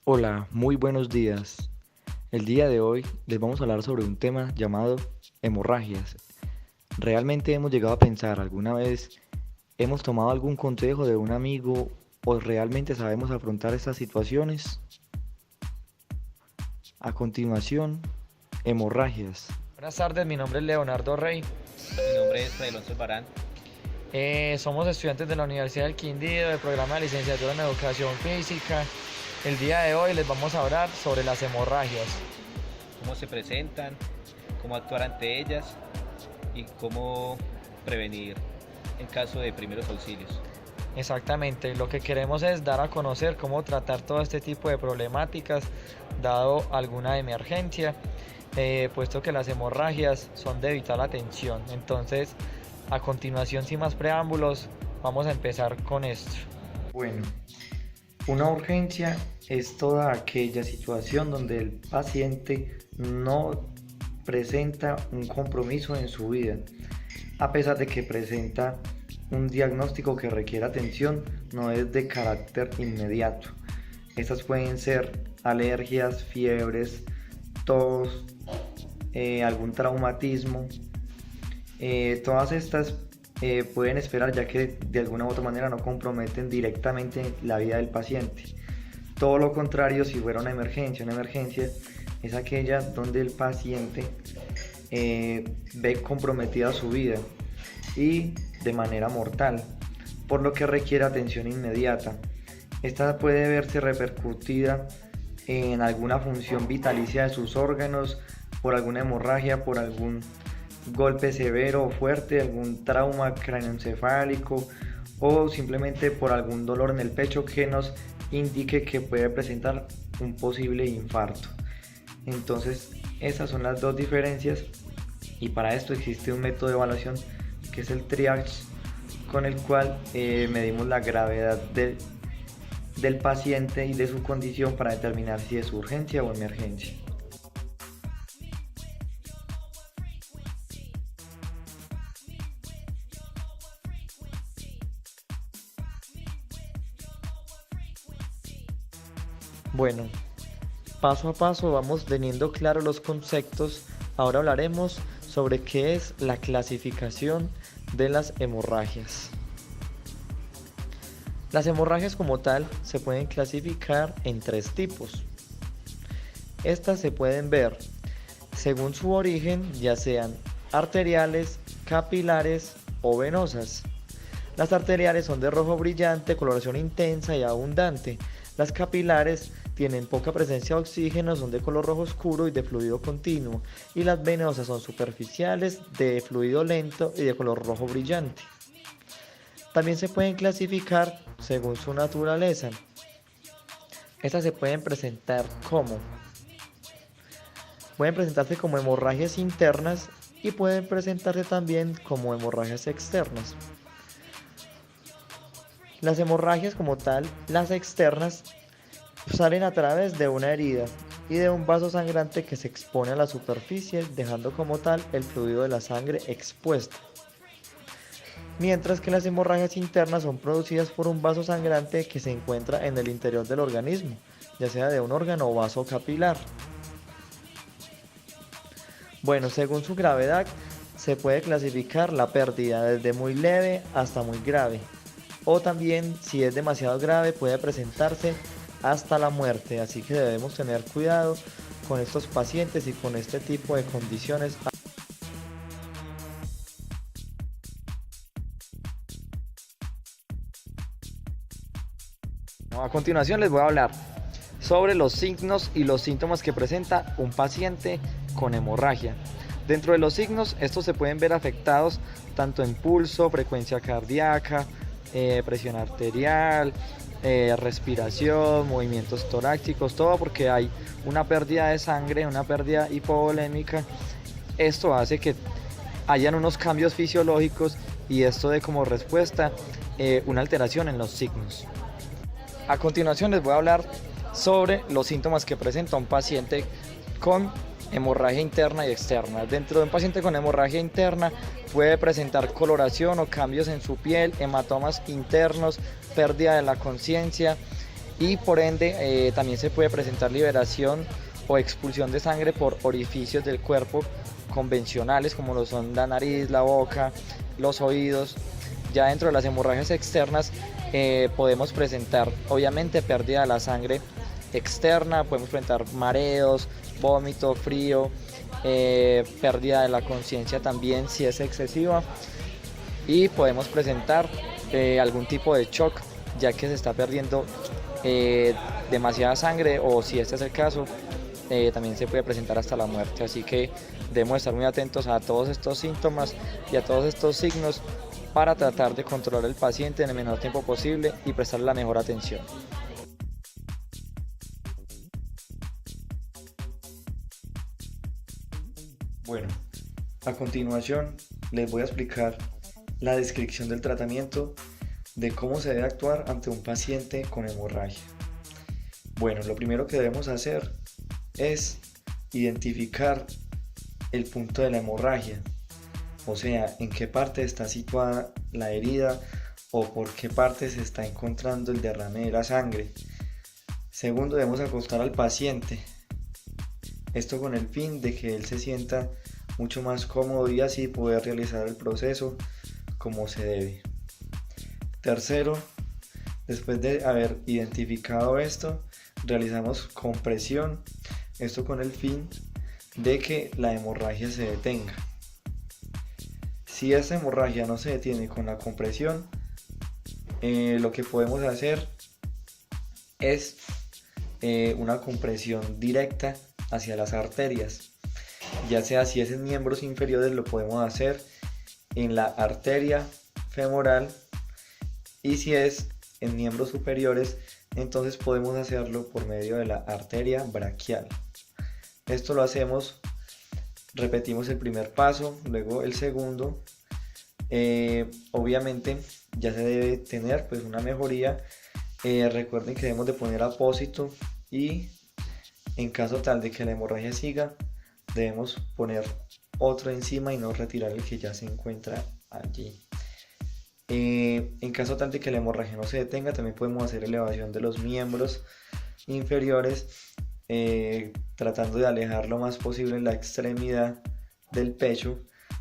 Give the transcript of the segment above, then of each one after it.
Hola, muy buenos días. El día de hoy les vamos a hablar sobre un tema llamado hemorragias. ¿Realmente hemos llegado a pensar alguna vez, hemos tomado algún consejo de un amigo o realmente sabemos afrontar estas situaciones? A continuación, hemorragias. Buenas tardes, mi nombre es Leonardo Rey. Mi nombre es Fray Alonso Barán. Somos estudiantes de la Universidad del Quindío, del programa de licenciatura en Educación Física. El día de hoy les vamos a hablar sobre las hemorragias. Cómo se presentan, cómo actuar ante ellas y cómo prevenir en caso de primeros auxilios. Exactamente, lo que queremos es dar a conocer cómo tratar todo este tipo de problemáticas dado alguna emergencia, puesto que las hemorragias son de vital atención. Entonces, a continuación, sin más preámbulos, vamos a empezar con esto. Bueno, una urgencia es toda aquella situación donde el paciente no presenta un compromiso en su vida, a pesar de que presenta un diagnóstico que requiere atención, no es de carácter inmediato. Estas pueden ser alergias, fiebres, tos, algún traumatismo. Todas estas pueden esperar, ya que de alguna u otra manera no comprometen directamente la vida del paciente. Todo lo contrario, si fuera una emergencia es aquella donde el paciente ve comprometida su vida y de manera mortal, por lo que requiere atención inmediata. Esta puede verse repercutida en alguna función vitalicia de sus órganos, por alguna hemorragia, por algún golpe severo o fuerte, algún trauma craneoencefálico o simplemente por algún dolor en el pecho que nos indique que puede presentar un posible infarto. Entonces, esas son las dos diferencias y para esto existe un método de evaluación que es el triage, con el cual medimos la gravedad del paciente y de su condición para determinar si es urgencia o emergencia. Bueno, paso a paso vamos teniendo claros los conceptos. Ahora hablaremos sobre qué es la clasificación de las hemorragias. Las hemorragias como tal se pueden clasificar en tres tipos. Estas se pueden ver según su origen, ya sean arteriales, capilares o venosas. Las arteriales son de rojo brillante, coloración intensa y abundante. Las capilares tienen poca presencia de oxígeno, son de color rojo oscuro y de fluido continuo. Y las venosas son superficiales, de fluido lento y de color rojo brillante. También se pueden clasificar según su naturaleza. Estas se pueden presentar pueden presentarse como hemorragias internas y pueden presentarse también como hemorragias externas. Las hemorragias como tal, las externas, salen a través de una herida y de un vaso sangrante que se expone a la superficie, dejando como tal el fluido de la sangre expuesto. Mientras que las hemorragias internas son producidas por un vaso sangrante que se encuentra en el interior del organismo, ya sea de un órgano o vaso capilar. Bueno, según su gravedad, se puede clasificar la pérdida desde muy leve hasta muy grave. O también, si es demasiado grave, puede presentarse hasta la muerte. Así que debemos tener cuidado con estos pacientes y con este tipo de condiciones. A continuación les voy a hablar sobre los signos y los síntomas que presenta un paciente con hemorragia. Dentro de los signos, estos se pueden ver afectados tanto en pulso, frecuencia cardíaca, presión arterial, respiración, movimientos torácicos, todo porque hay una pérdida de sangre, una pérdida hipovolémica. Esto hace que hayan unos cambios fisiológicos y esto dé como respuesta una alteración en los signos. A continuación les voy a hablar sobre los síntomas que presenta un paciente con hemorragia interna y externa. Dentro de un paciente con hemorragia interna puede presentar coloración o cambios en su piel, hematomas internos, pérdida de la conciencia, y por ende también se puede presentar liberación o expulsión de sangre por orificios del cuerpo convencionales como lo son la nariz, la boca, los oídos. Ya dentro de las hemorragias externas podemos presentar obviamente pérdida de la sangre externa, podemos presentar mareos, vómito, frío, pérdida de la conciencia también si es excesiva, y podemos presentar algún tipo de shock ya que se está perdiendo demasiada sangre, o si este es el caso también se puede presentar hasta la muerte. Así que debemos estar muy atentos a todos estos síntomas y a todos estos signos para tratar de controlar al paciente en el menor tiempo posible y prestarle la mejor atención. Bueno, a continuación les voy a explicar la descripción del tratamiento de cómo se debe actuar ante un paciente con hemorragia. Bueno, lo primero que debemos hacer es identificar el punto de la hemorragia, o sea, en qué parte está situada la herida o por qué parte se está encontrando el derrame de la sangre. Segundo, debemos acostar al paciente, esto con el fin de que él se sienta mucho más cómodo y así poder realizar el proceso como se debe. Tercero, después de haber identificado esto, realizamos compresión, esto con el fin de que la hemorragia se detenga. Si esta hemorragia no se detiene con la compresión, lo que podemos hacer es una compresión directa hacia las arterias, ya sea si es en miembros inferiores lo podemos hacer en la arteria femoral, y si es en miembros superiores entonces podemos hacerlo por medio de la arteria braquial. Esto lo hacemos, repetimos el primer paso, luego el segundo. Obviamente ya se debe tener pues una mejoría. Recuerden que debemos de poner apósito, y en caso tal de que la hemorragia siga debemos poner otro encima y no retirar el que ya se encuentra allí. En caso tal de que la hemorragia no se detenga, también podemos hacer elevación de los miembros inferiores, tratando de alejar lo más posible la extremidad del pecho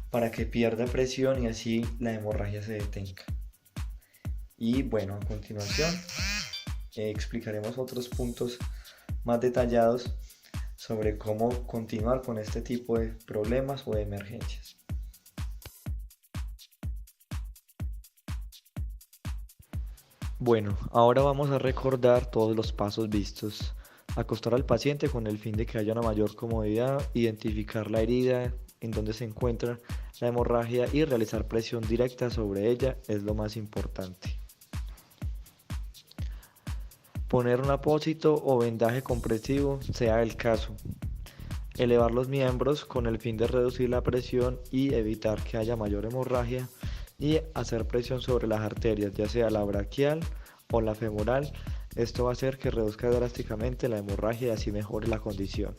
para que pierda presión y así la hemorragia se detenga. Y bueno, a continuación explicaremos otros puntos más detallados sobre cómo continuar con este tipo de problemas o de emergencias. Bueno, ahora vamos a recordar todos los pasos vistos. Acostar al paciente con el fin de que haya una mayor comodidad, identificar la herida, en donde se encuentra la hemorragia y realizar presión directa sobre ella es lo más importante. Poner un apósito o vendaje compresivo, sea el caso. Elevar los miembros con el fin de reducir la presión y evitar que haya mayor hemorragia, y hacer presión sobre las arterias, ya sea la braquial o la femoral. Esto va a hacer que reduzca drásticamente la hemorragia y así mejore la condición.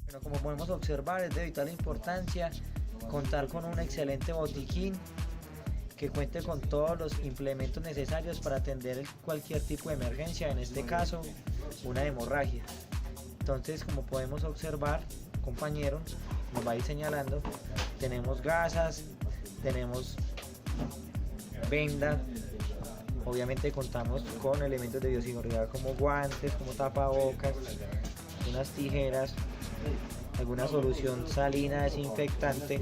Bueno, como podemos observar, es de vital importancia contar con un excelente botiquín que cuente con todos los implementos necesarios para atender cualquier tipo de emergencia, en este caso una hemorragia. Entonces, como podemos observar, compañero, nos va a ir señalando, tenemos gasas, tenemos vendas, obviamente contamos con elementos de bioseguridad como guantes, como tapabocas, unas tijeras, alguna solución salina desinfectante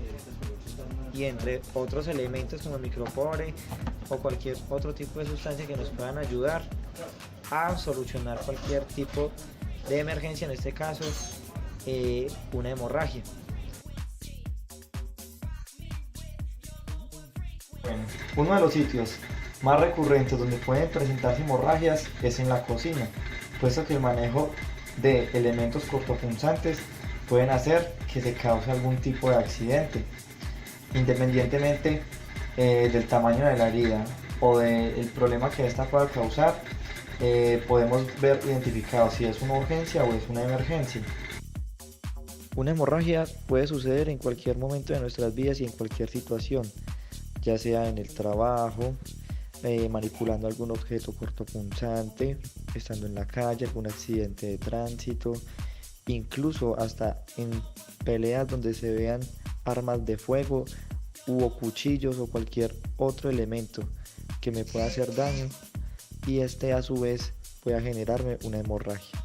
y entre otros elementos como el micropore o cualquier otro tipo de sustancia que nos puedan ayudar a solucionar cualquier tipo de emergencia, en este caso una hemorragia. Bueno, uno de los sitios más recurrentes donde pueden presentarse hemorragias es en la cocina, puesto que el manejo de elementos cortopunzantes pueden hacer que se cause algún tipo de accidente, independientemente del tamaño de la herida o del problema que esta pueda causar. Podemos ver identificado si es una urgencia o es una emergencia. Una hemorragia puede suceder en cualquier momento de nuestras vidas y en cualquier situación. ya sea en el trabajo, manipulando algún objeto cortopunzante, estando en la calle, algún accidente de tránsito, incluso hasta en peleas donde se vean armas de fuego o cuchillos o cualquier otro elemento que me pueda hacer daño y este a su vez pueda generarme una hemorragia.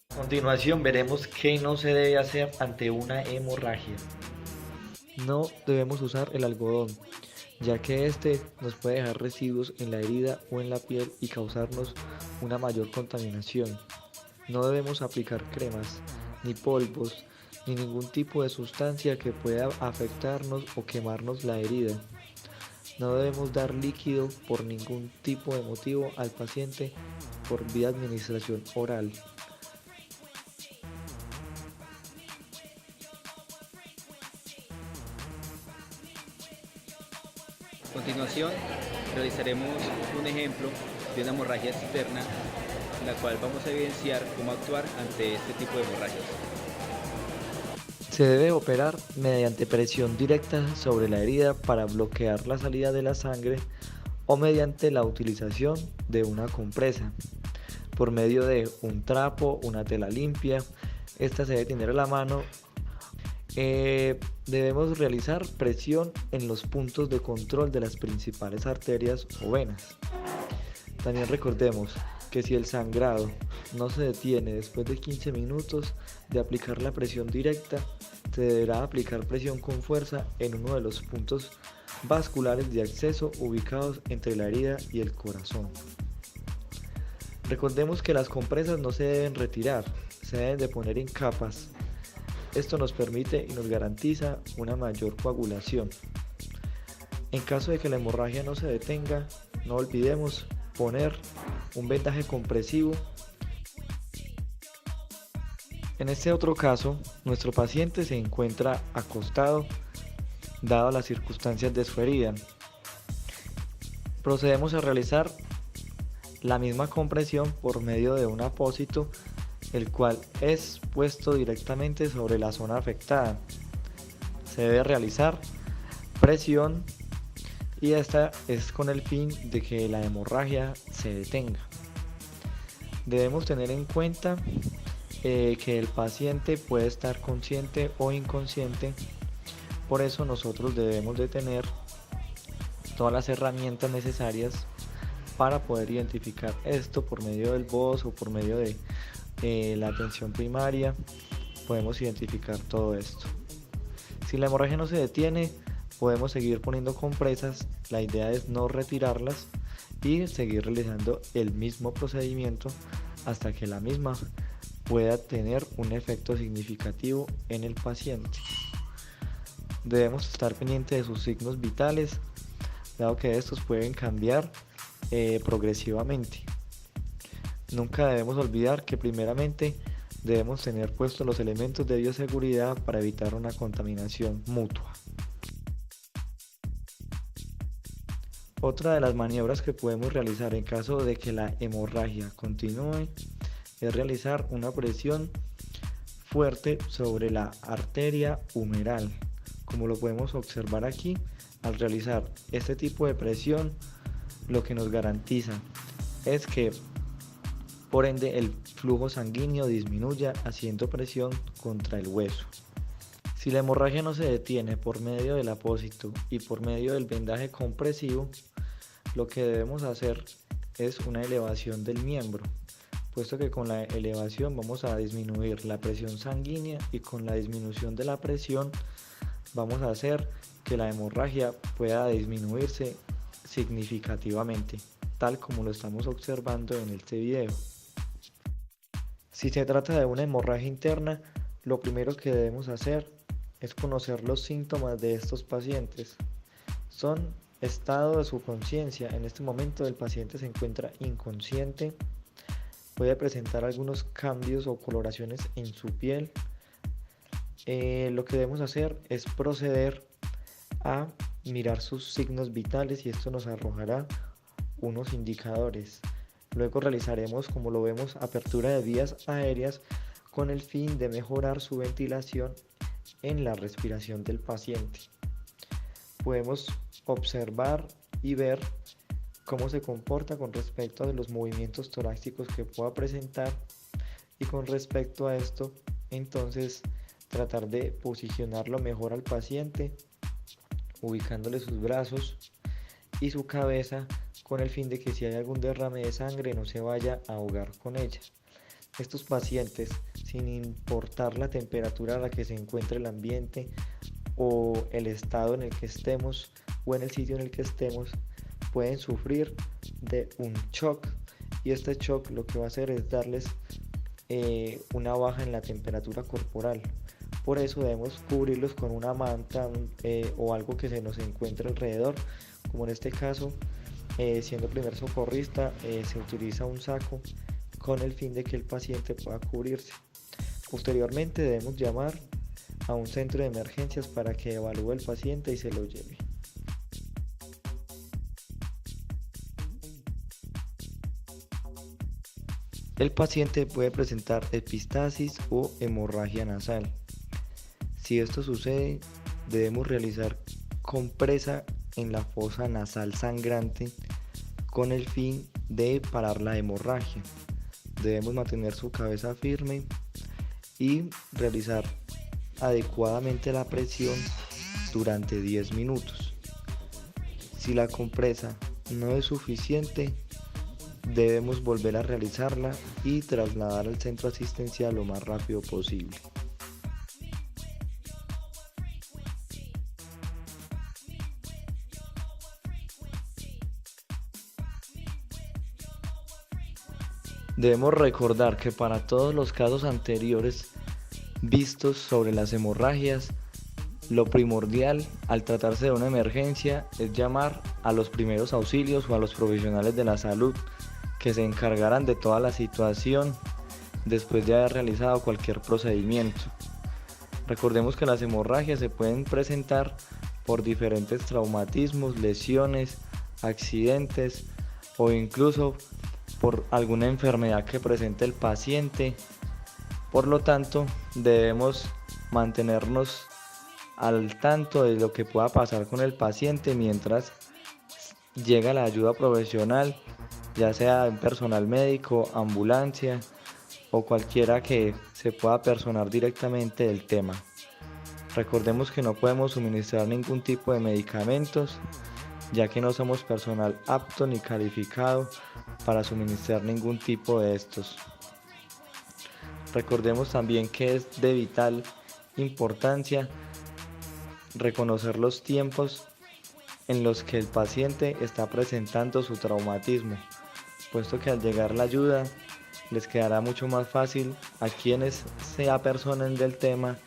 A continuación veremos qué no se debe hacer ante una hemorragia. No debemos usar el algodón, ya que este nos puede dejar residuos en la herida o en la piel y causarnos una mayor contaminación. No debemos aplicar cremas, ni polvos, ni ningún tipo de sustancia que pueda afectarnos o quemarnos la herida. No debemos dar líquido por ningún tipo de motivo al paciente por vía de administración oral. A continuación, realizaremos un ejemplo de una hemorragia externa, en la cual vamos a evidenciar cómo actuar ante este tipo de hemorragias. Se debe operar mediante presión directa sobre la herida para bloquear la salida de la sangre o mediante la utilización de una compresa. Por medio de un trapo, una tela limpia, esta se debe tener a la mano. Debemos realizar presión en los puntos de control de las principales arterias o venas. También recordemos que si el sangrado no se detiene después de 15 minutos de aplicar la presión directa, se deberá aplicar presión con fuerza en uno de los puntos vasculares de acceso ubicados entre la herida y el corazón. Recordemos que las compresas no se deben retirar, se deben de poner en capas. Esto nos permite y nos garantiza una mayor coagulación. En caso de que la hemorragia no se detenga, no olvidemos poner un vendaje compresivo. En este otro caso, nuestro paciente se encuentra acostado, dado las circunstancias de su herida. Procedemos a realizar la misma compresión por medio de un apósito, el cual es puesto directamente sobre la zona afectada. Se debe realizar presión y esta es con el fin de que la hemorragia se detenga. Debemos tener en cuenta que el paciente puede estar consciente o inconsciente, por eso nosotros debemos de tener todas las herramientas necesarias para poder identificar esto por medio del voz o por medio de la atención primaria. Podemos identificar todo esto. Si la hemorragia no se detiene, podemos seguir poniendo compresas. La idea es no retirarlas y seguir realizando el mismo procedimiento hasta que la misma pueda tener un efecto significativo en el paciente. Debemos estar pendientes de sus signos vitales, dado que estos pueden cambiar progresivamente. Nunca debemos olvidar que primeramente debemos tener puestos los elementos de bioseguridad para evitar una contaminación mutua. Otra de las maniobras que podemos realizar en caso de que la hemorragia continúe es realizar una presión fuerte sobre la arteria humeral. Como lo podemos observar aquí, al realizar este tipo de presión, lo que nos garantiza es que por ende el flujo sanguíneo disminuya haciendo presión contra el hueso. Si la hemorragia no se detiene por medio del apósito y por medio del vendaje compresivo, lo que debemos hacer es una elevación del miembro, puesto que con la elevación vamos a disminuir la presión sanguínea y con la disminución de la presión vamos a hacer que la hemorragia pueda disminuirse significativamente, tal como lo estamos observando en este video. Si se trata de una hemorragia interna, lo primero que debemos hacer es conocer los síntomas de estos pacientes. Son estado de su conciencia. En este momento el paciente se encuentra inconsciente, puede presentar algunos cambios o coloraciones en su piel. Lo que debemos hacer es proceder a mirar sus signos vitales y esto nos arrojará unos indicadores. Luego realizaremos, como lo vemos, apertura de vías aéreas con el fin de mejorar su ventilación en la respiración del paciente. Podemos observar y ver cómo se comporta con respecto a los movimientos torácicos que pueda presentar, y con respecto a esto, entonces tratar de posicionarlo mejor al paciente, ubicándole sus brazos y su cabeza con el fin de que si hay algún derrame de sangre no se vaya a ahogar con ella. Estos pacientes, sin importar la temperatura a la que se encuentre el ambiente o el estado en el que estemos o en el sitio en el que estemos, pueden sufrir de un shock, y este shock lo que va a hacer es darles una baja en la temperatura corporal. Por eso debemos cubrirlos con una manta o algo que se nos encuentre alrededor, como en este caso, siendo primer socorrista, se utiliza un saco con el fin de que el paciente pueda cubrirse. Posteriormente debemos llamar a un centro de emergencias para que evalúe el paciente y se lo lleve. El paciente puede presentar epistasis o hemorragia nasal. Si esto sucede, debemos realizar compresa en la fosa nasal sangrante con el fin de parar la hemorragia. Debemos mantener su cabeza firme y realizar adecuadamente la presión durante 10 minutos. Si la compresa no es suficiente, debemos volver a realizarla y trasladar al centro asistencial lo más rápido posible. Debemos recordar que para todos los casos anteriores vistos sobre las hemorragias, lo primordial al tratarse de una emergencia es llamar a los primeros auxilios o a los profesionales de la salud que se encargarán de toda la situación después de haber realizado cualquier procedimiento. Recordemos que las hemorragias se pueden presentar por diferentes traumatismos, lesiones, accidentes o incluso por alguna enfermedad que presente el paciente. Por lo tanto, debemos mantenernos al tanto de lo que pueda pasar con el paciente mientras llega la ayuda profesional, ya sea un personal médico, ambulancia o cualquiera que se pueda personar directamente del tema. Recordemos que no podemos suministrar ningún tipo de medicamentos, ya que no somos personal apto ni calificado para suministrar ningún tipo de estos. Recordemos también que es de vital importancia reconocer los tiempos en los que el paciente está presentando su traumatismo, puesto que al llegar la ayuda les quedará mucho más fácil a quienes se apersonen del tema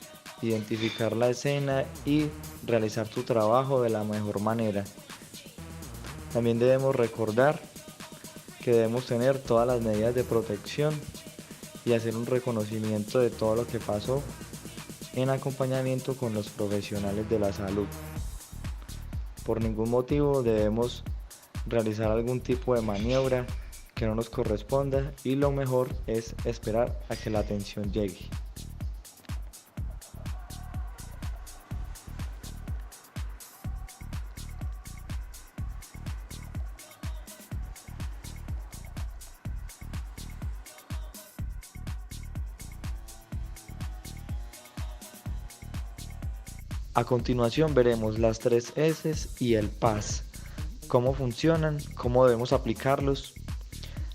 identificar la escena y realizar su trabajo de la mejor manera. También debemos recordar que debemos tener todas las medidas de protección y hacer un reconocimiento de todo lo que pasó en acompañamiento con los profesionales de la salud. Por ningún motivo debemos realizar algún tipo de maniobra que no nos corresponda, y lo mejor es esperar a que la atención llegue. A continuación veremos las 3 S y el PAS, cómo funcionan, cómo debemos aplicarlos.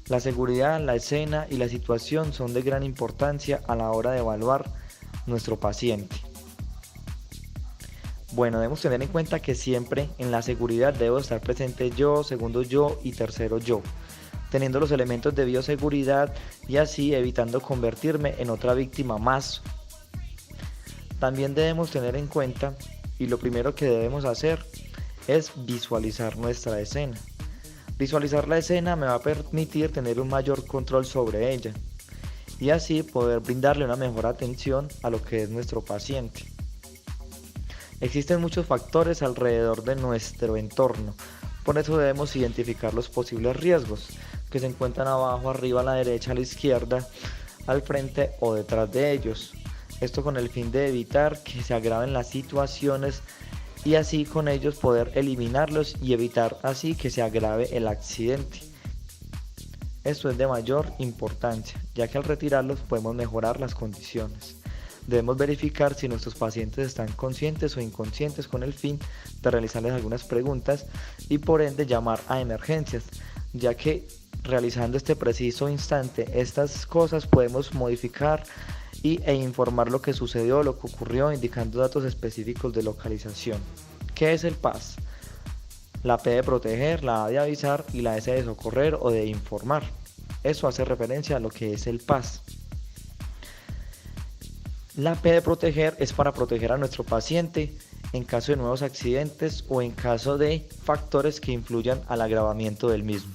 La seguridad, la escena y la situación son de gran importancia a la hora de evaluar nuestro paciente. Bueno, debemos tener en cuenta que siempre en la seguridad debo estar presente yo, segundo yo y tercero yo, teniendo los elementos de bioseguridad y así evitando convertirme en otra víctima más. También debemos tener en cuenta, y lo primero que debemos hacer es visualizar nuestra escena. Visualizar la escena me va a permitir tener un mayor control sobre ella y así poder brindarle una mejor atención a lo que es nuestro paciente. Existen muchos factores alrededor de nuestro entorno, por eso debemos identificar los posibles riesgos. que se encuentran abajo, arriba, a la derecha, a la izquierda, al frente o detrás de ellos. Esto con el fin de evitar que se agraven las situaciones y así con ellos poder eliminarlos y evitar así que se agrave el accidente. Esto es de mayor importancia, ya que al retirarlos podemos mejorar las condiciones. Debemos verificar si nuestros pacientes están conscientes o inconscientes con el fin de realizarles algunas preguntas y por ende llamar a emergencias, ya que realizando este preciso instante estas cosas podemos modificar e informar lo que sucedió, lo que ocurrió, indicando datos específicos de localización. ¿Qué es el PAS? La P de proteger, la A de avisar y la S de socorrer o de informar. Eso hace referencia a lo que es el PAS. La P de proteger es para proteger a nuestro paciente en caso de nuevos accidentes o en caso de factores que influyan al agravamiento del mismo.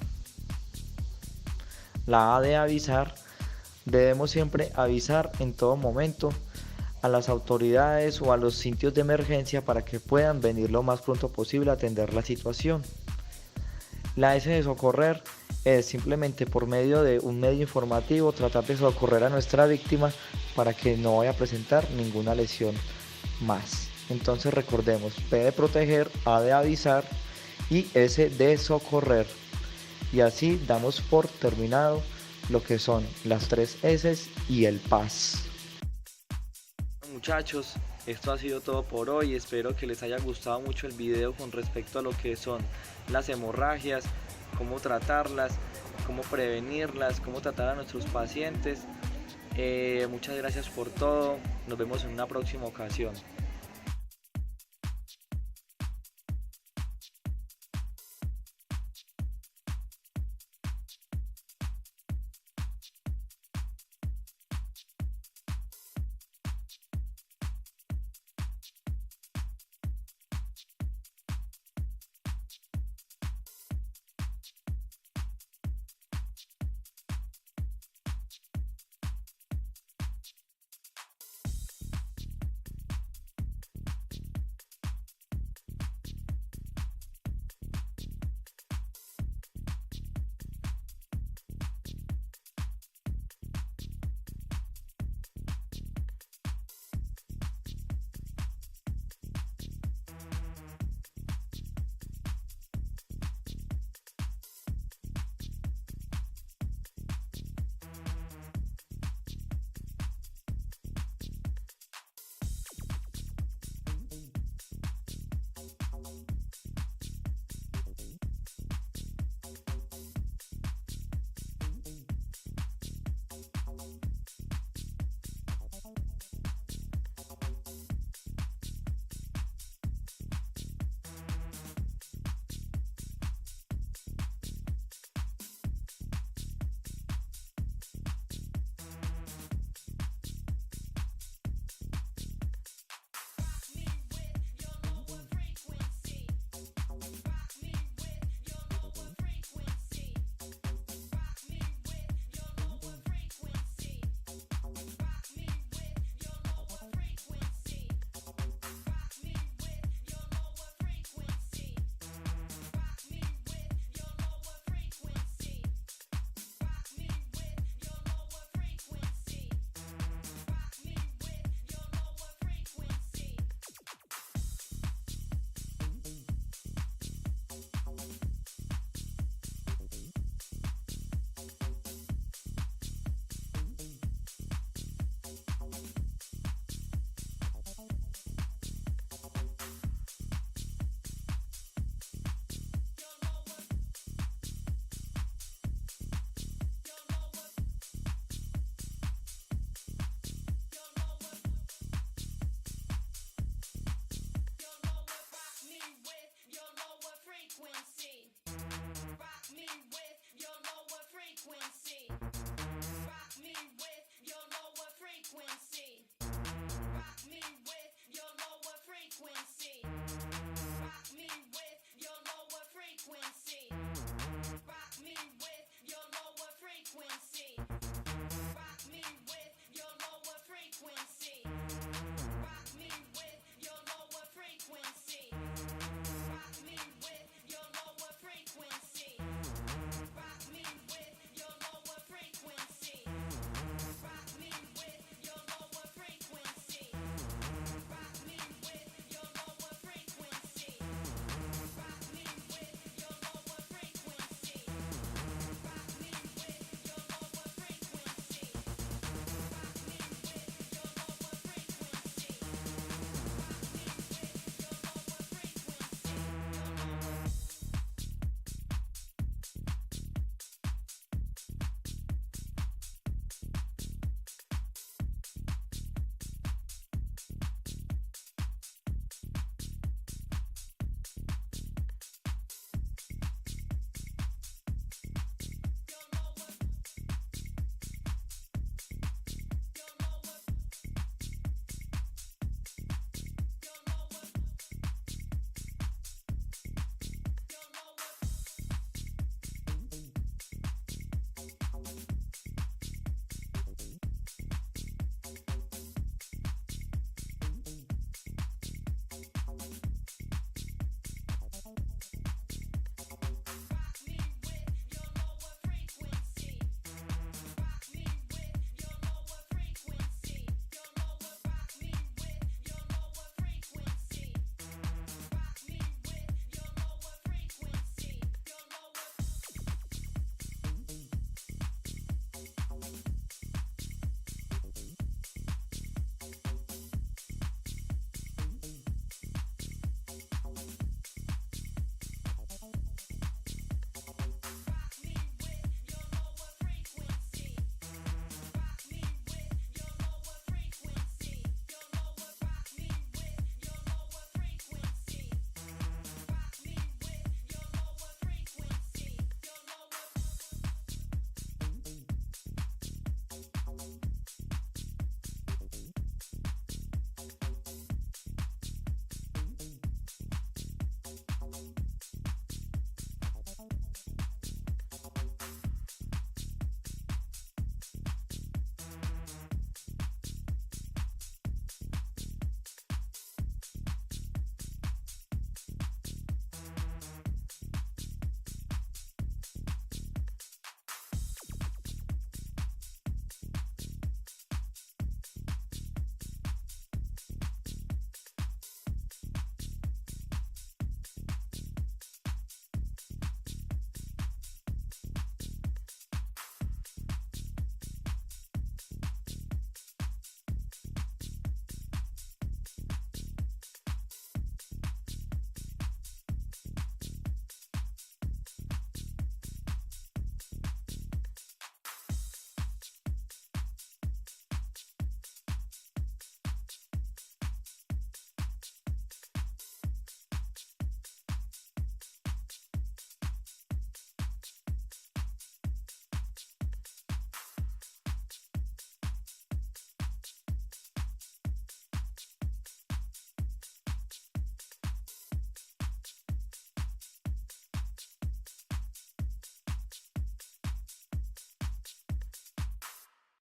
La A de avisar, debemos siempre avisar en todo momento a las autoridades o a los sitios de emergencia para que puedan venir lo más pronto posible a atender la situación. La S de socorrer es simplemente por medio de un medio informativo tratar de socorrer a nuestra víctima para que no vaya a presentar ninguna lesión más. Entonces recordemos, P de proteger, A de avisar y S de socorrer. Y así damos por terminado lo que son las 3 S y el PAS. Muchachos, esto ha sido todo por hoy. Espero que les haya gustado mucho el video con respecto a lo que son las hemorragias, cómo tratarlas, cómo prevenirlas, cómo tratar a nuestros pacientes. Muchas gracias por todo. Nos vemos en una próxima ocasión.